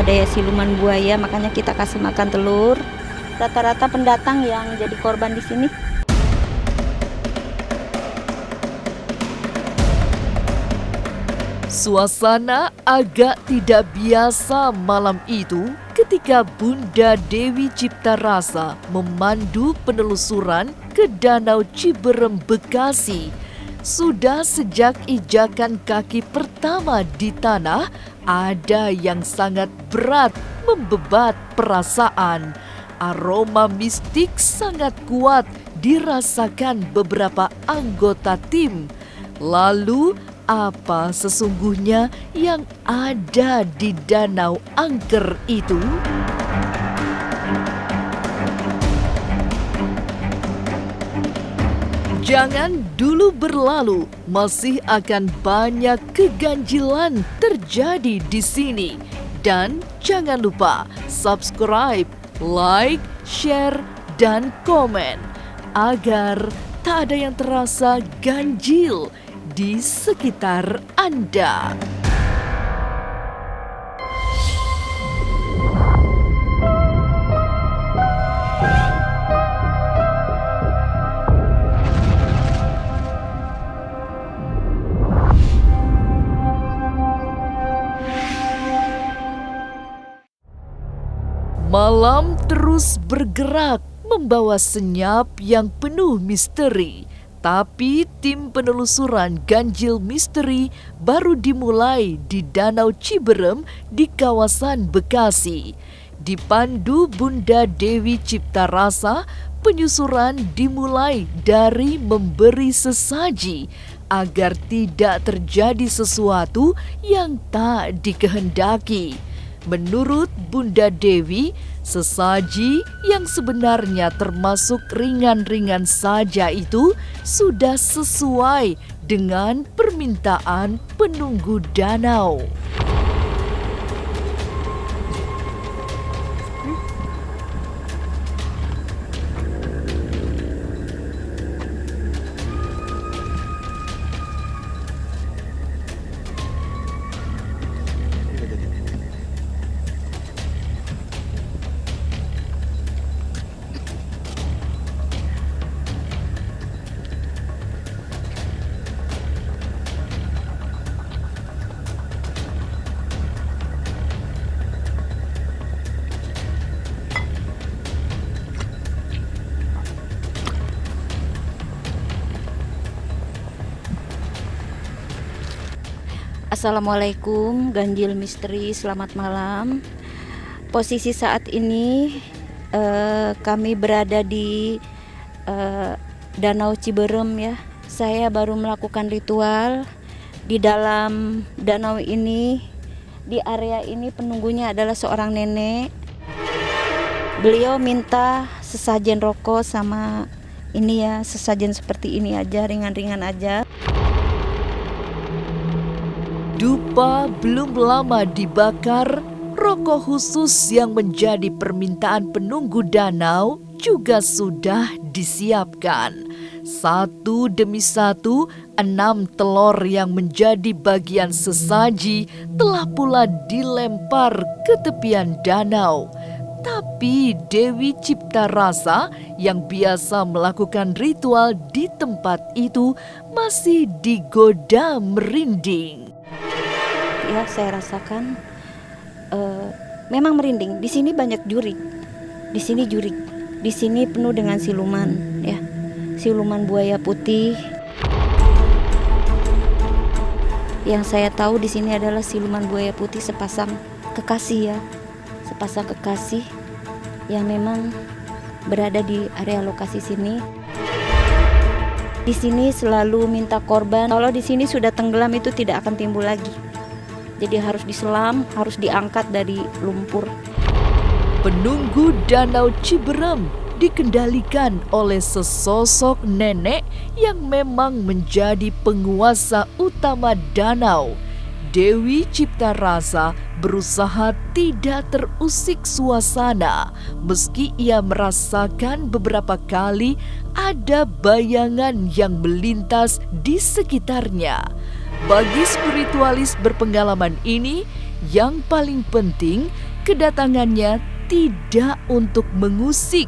ada ya siluman buaya, makanya kita kasih makan telur. Rata-rata pendatang yang jadi korban di sini. Suasana agak tidak biasa malam itu ketika Bunda Dewi Ciptarasa memandu penelusuran ke Danau Ciberem, Bekasi. Sudah sejak injakan kaki pertama di tanah, ada yang sangat berat membebat perasaan. Aroma mistik sangat kuat dirasakan beberapa anggota tim. Lalu, apa sesungguhnya yang ada di Danau Angker itu? Jangan dulu berlalu, masih akan banyak keganjilan terjadi di sini. Dan jangan lupa subscribe, like, share, dan komen agar tak ada yang terasa ganjil di sekitar Anda. Malam terus bergerak membawa senyap yang penuh misteri. Tapi tim penelusuran ganjil misteri baru dimulai di Danau Ciberem di kawasan Bekasi. Dipandu Bunda Dewi Ciptarasa, penyusuran dimulai dari memberi sesaji agar tidak terjadi sesuatu yang tak dikehendaki. Menurut Bunda Dewi, sesaji yang sebenarnya termasuk ringan-ringan saja itu sudah sesuai dengan permintaan penunggu danau. Assalamualaikum ganjil misteri, selamat malam. Posisi saat ini kami berada di Danau Ciberem ya. Saya baru melakukan ritual di dalam danau ini. Di area ini penunggunya adalah seorang nenek. Beliau minta sesajen rokok sama ini ya, sesajen seperti ini aja, ringan-ringan aja. Dupa belum lama dibakar, rokok khusus yang menjadi permintaan penunggu danau juga sudah disiapkan. Satu demi satu, 6 telur yang menjadi bagian sesaji telah pula dilempar ke tepian danau. Tapi Dewi Ciptarasa yang biasa melakukan ritual di tempat itu masih digoda merinding. Ya, saya rasakan memang merinding. Di sini banyak jurik. Di sini jurik. Di sini penuh dengan siluman, ya. Siluman buaya putih. Yang saya tahu di sini adalah siluman buaya putih sepasang kekasih ya. Sepasang kekasih yang memang berada di area lokasi sini. Di sini selalu minta korban. Kalau di sini sudah tenggelam itu tidak akan timbul lagi. Jadi harus diselam, harus diangkat dari lumpur. Penunggu Danau Ciberem dikendalikan oleh sesosok nenek yang memang menjadi penguasa utama danau. Dewi Ciptarasa berusaha tidak terusik suasana meski ia merasakan beberapa kali ada bayangan yang melintas di sekitarnya. Bagi spiritualis berpengalaman ini, yang paling penting kedatangannya tidak untuk mengusik,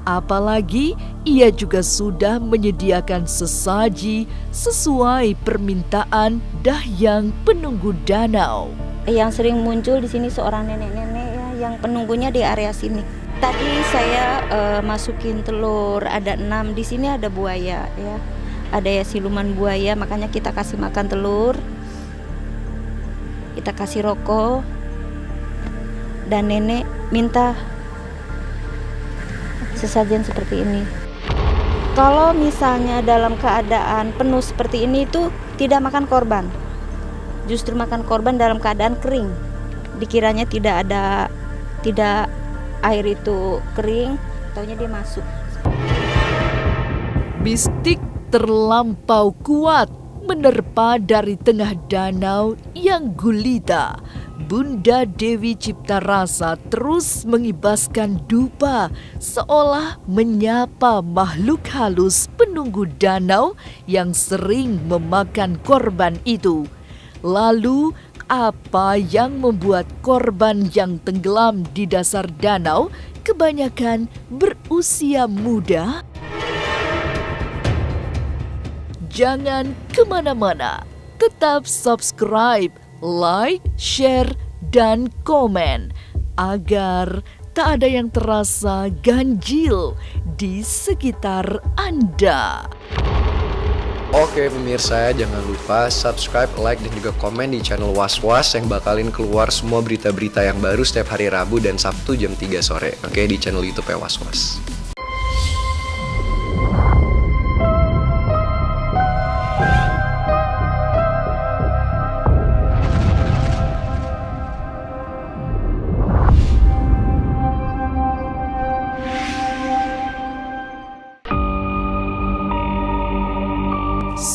apalagi ia juga sudah menyediakan sesaji sesuai permintaan Dahyang Penunggu Danau. Yang sering muncul di sini seorang nenek-nenek ya, yang penunggunya di area sini. Tadi saya masukin telur, ada 6, di sini ada buaya ya. Ada ya siluman buaya, makanya kita kasih makan telur. Kita kasih rokok. Dan nenek minta sesajen seperti ini. Kalau misalnya dalam keadaan penuh seperti ini itu tidak makan korban. Justru makan korban dalam keadaan kering. Dikiranya tidak air itu kering, taunya dia masuk. Mistik terlampau kuat menerpa dari tengah danau yang gulita. Bunda Dewi Ciptarasa terus mengibaskan dupa seolah menyapa makhluk halus penunggu danau yang sering memakan korban itu. Lalu, apa yang membuat korban yang tenggelam di dasar danau kebanyakan berusia muda? Jangan kemana-mana, tetap subscribe, like, share, dan komen agar tak ada yang terasa ganjil di sekitar Anda. Oke pemirsa, jangan lupa subscribe, like, dan juga komen di channel Was-Was yang bakalin keluar semua berita-berita yang baru setiap hari Rabu dan Sabtu jam 3 sore. Oke, di channel YouTube Was-Was.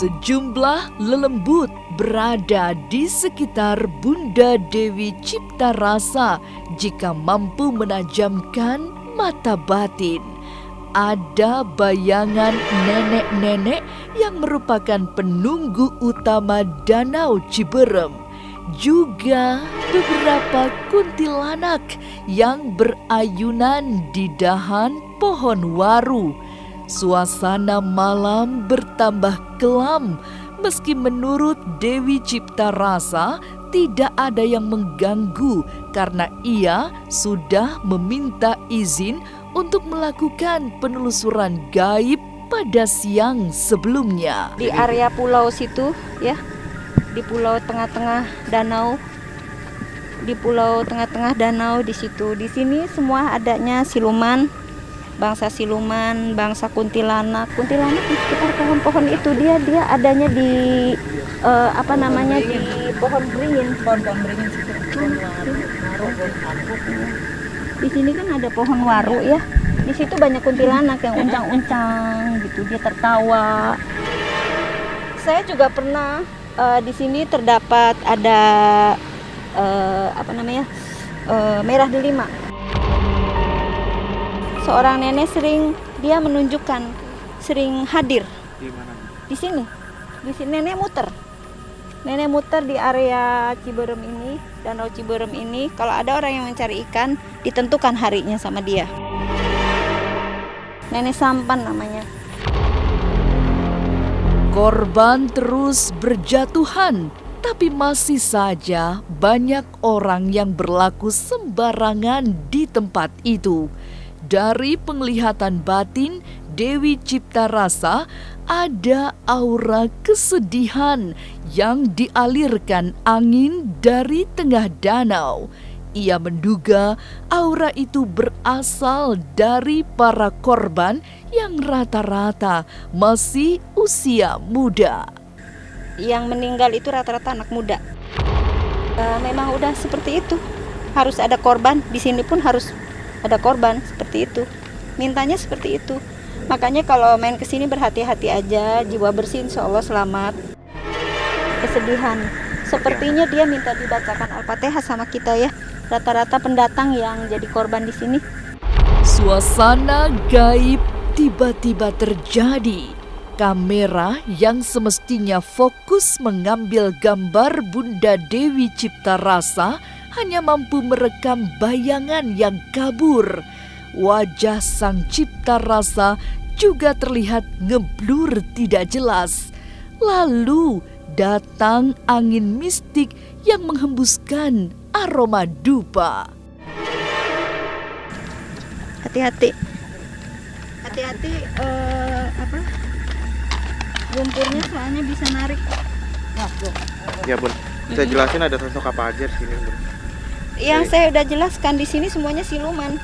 Sejumlah lelembut berada di sekitar Bunda Dewi Ciptarasa jika mampu menajamkan mata batin. Ada bayangan nenek-nenek yang merupakan penunggu utama Danau Ciberem. Juga beberapa kuntilanak yang berayunan di dahan pohon waru. Suasana malam bertambah kelam meski menurut Dewi Ciptarasa tidak ada yang mengganggu karena ia sudah meminta izin untuk melakukan penelusuran gaib pada siang sebelumnya. Di area pulau situ ya, di pulau tengah-tengah danau, di pulau tengah-tengah danau di situ. Di sini semua adanya siluman. Bangsa siluman, bangsa kuntilanak di sekitar pohon-pohon itu dia adanya di di pohon beringin di sini kan ada pohon waru ya, di situ banyak kuntilanak yang uncang-uncang gitu, dia tertawa. Saya juga pernah di sini terdapat ada merah delima. Seorang nenek sering hadir di sini. Di sini nenek muter di area Ciberem ini, Danau Ciberem ini. Kalau ada orang yang mencari ikan, ditentukan harinya sama dia. Nenek Sampan namanya. Korban terus berjatuhan, tapi masih saja banyak orang yang berlaku sembarangan di tempat itu. Dari penglihatan batin Dewi Ciptarasa ada aura kesedihan yang dialirkan angin dari tengah danau. Ia menduga aura itu berasal dari para korban yang rata-rata masih usia muda. Yang meninggal itu rata-rata anak muda. Memang udah seperti itu. Harus ada korban, di sini pun harus ada korban seperti itu. Mintanya seperti itu. Makanya kalau main ke sini berhati-hati aja, jiwa bersih insya Allah selamat. Kesedihan. Sepertinya dia minta dibacakan Al-Fatihah sama kita ya. Rata-rata pendatang yang jadi korban di sini. Suasana gaib tiba-tiba terjadi. Kamera yang semestinya fokus mengambil gambar Bunda Dewi Ciptarasa hanya mampu merekam bayangan yang kabur. Wajah sang cipta rasa juga terlihat ngeblur tidak jelas. Lalu datang angin mistik yang menghembuskan aroma dupa. Hati-hati. Hati-hati lumpurnya soalnya bisa narik. Ya Bun, bisa jelasin ada sosok apa aja di sini Bun? Yang saya udah jelaskan di sini semuanya siluman.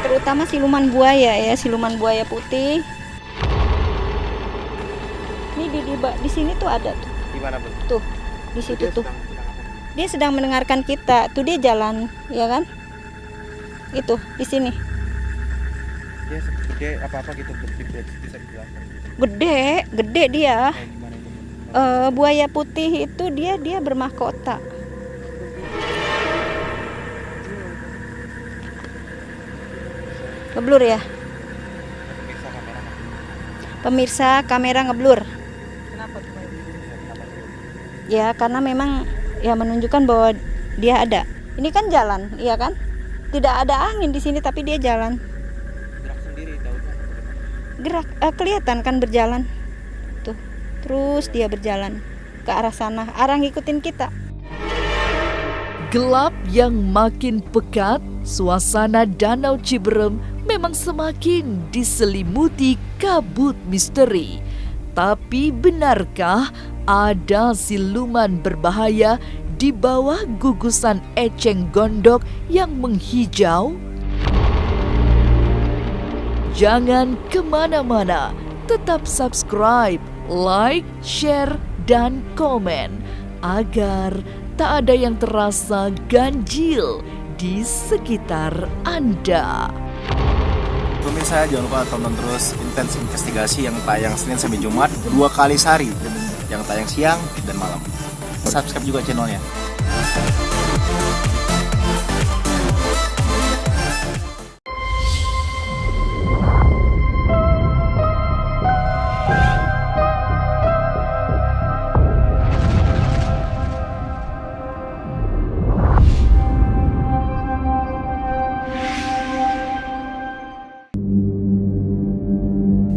Terutama siluman buaya ya, siluman buaya putih. Ini di sini tuh ada tuh. Di mana Bun? Tuh, di situ Dia tuh. sedang apa? Dia sedang mendengarkan kita. Tuh dia jalan, ya kan? Itu di sini. Dia gede apa-apa gitu bisa dijelaskan. Gede dia. Kayak gimana itu? Buaya putih itu dia bermahkota. Ngeblur ya? Bisa kamera nggak? Pemirsa, kamera ngeblur. Kenapa tuh? Kenapa tuh? Ya karena memang ya menunjukkan bahwa dia ada. Ini kan jalan, iya kan? Tidak ada angin di sini tapi dia jalan. Gerak sendiri daunnya atau bagaimana? Gerak, kelihatan kan berjalan. Tuh, terus dia berjalan ke arah sana. Arah ngikutin kita. Gelap yang makin pekat, suasana Danau Ciberem memang semakin diselimuti kabut misteri. Tapi benarkah ada siluman berbahaya di bawah gugusan eceng gondok yang menghijau? Jangan kemana-mana, tetap subscribe, like, share, dan komen agar tak ada yang terasa ganjil di sekitar Anda. Pemirsa, jangan lupa tonton terus Intens Investigasi yang tayang Senin sampai Jumat 2 kali sehari, yang tayang siang dan malam. Subscribe juga channelnya.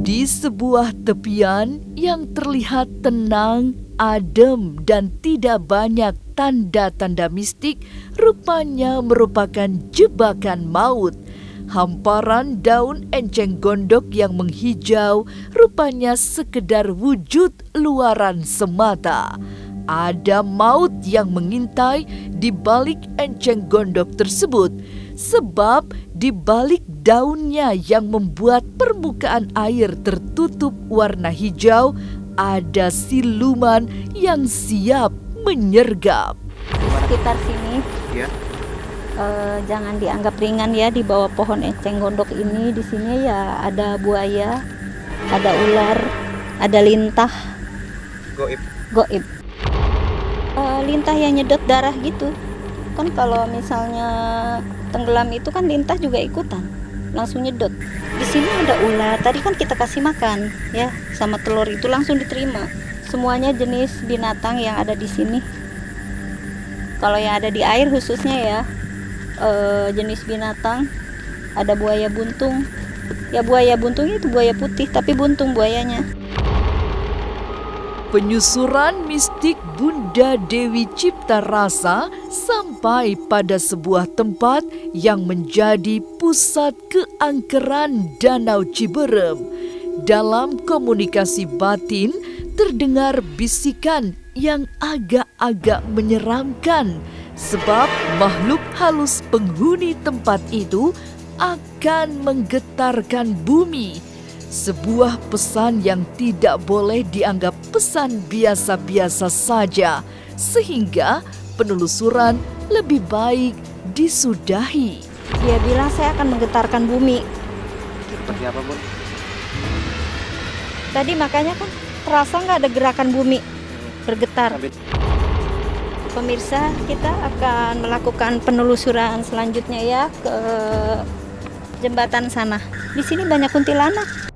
Di sebuah tepian yang terlihat tenang, adem, dan tidak banyak tanda-tanda mistik, rupanya merupakan jebakan maut. Hamparan daun enceng gondok yang menghijau rupanya sekedar wujud luaran semata. Ada maut yang mengintai di balik enceng gondok tersebut, sebab di balik daunnya yang membuat permukaan air tertutup warna hijau, ada siluman yang siap menyergap. Sekitar sini Iya. jangan dianggap ringan ya, di bawah pohon enceng gondok ini. Di sini ya ada buaya, ada ular, ada lintah goib. Lintah yang nyedot darah gitu kan. Kalau misalnya tenggelam itu kan lintah juga ikutan langsung nyedot. Di sini ada ular, tadi kan kita kasih makan ya, sama telur itu langsung diterima. Semuanya jenis binatang yang ada di sini. Kalau yang ada di air khususnya ya, jenis binatang ada buaya buntung. Ya buaya buntungnya itu buaya putih tapi buntung buayanya. Penyusuran mistik Bunda Dewi Cipta Rasa sampai pada sebuah tempat yang menjadi pusat keangkeran Danau Ciberem. Dalam komunikasi batin terdengar bisikan yang agak-agak menyeramkan, sebab makhluk halus penghuni tempat itu akan menggetarkan bumi. Sebuah pesan yang tidak boleh dianggap pesan biasa-biasa saja, sehingga penelusuran lebih baik disudahi. Dia bilang saya akan menggetarkan bumi. Seperti apa Bun? Tadi makanya kan terasa nggak ada gerakan bumi bergetar. Pemirsa, kita akan melakukan penelusuran selanjutnya ya ke jembatan sana. Di sini banyak kuntilanak.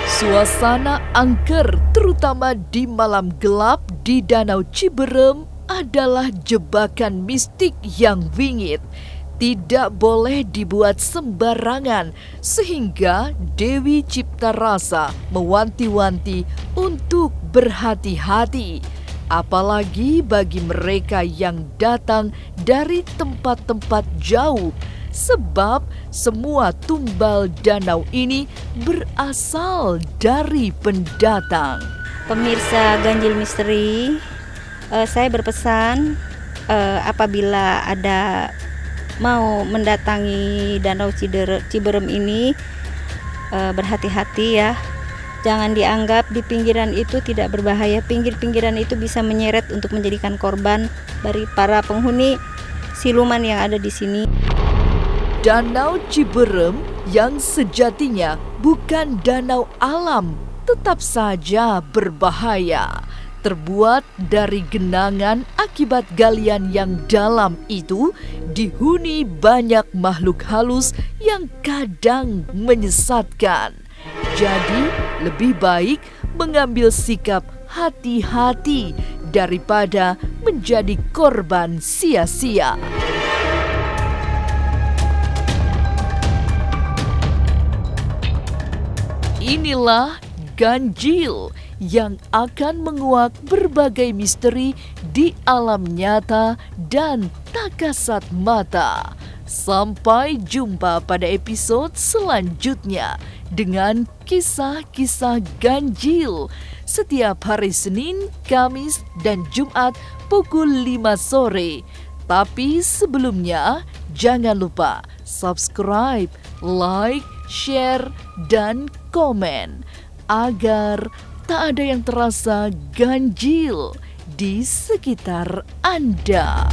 Suasana angker terutama di malam gelap di Danau Ciberem adalah jebakan mistik yang wingit. Tidak boleh dibuat sembarangan, sehingga Dewi Ciptarasa mewanti-wanti untuk berhati-hati. Apalagi bagi mereka yang datang dari tempat-tempat jauh, sebab semua tumbal danau ini berasal dari pendatang. Pemirsa Ganjil Misteri, saya berpesan apabila ada mau mendatangi Danau Ciberem ini, berhati-hati ya. Jangan dianggap di pinggiran itu tidak berbahaya. Pinggir-pinggiran itu bisa menyeret untuk menjadikan korban dari para penghuni siluman yang ada di sini. Danau Ciberem yang sejatinya bukan danau alam tetap saja berbahaya. Terbuat dari genangan akibat galian yang dalam itu dihuni banyak makhluk halus yang kadang menyesatkan. Jadi lebih baik mengambil sikap hati-hati daripada menjadi korban sia-sia. Inilah ganjil yang akan menguak berbagai misteri di alam nyata dan tak kasat mata. Sampai jumpa pada episode selanjutnya dengan kisah-kisah ganjil setiap hari Senin, Kamis, dan Jumat pukul 5 sore. Tapi sebelumnya jangan lupa subscribe, like, share, dan komen agar tak ada yang terasa ganjil di sekitar Anda.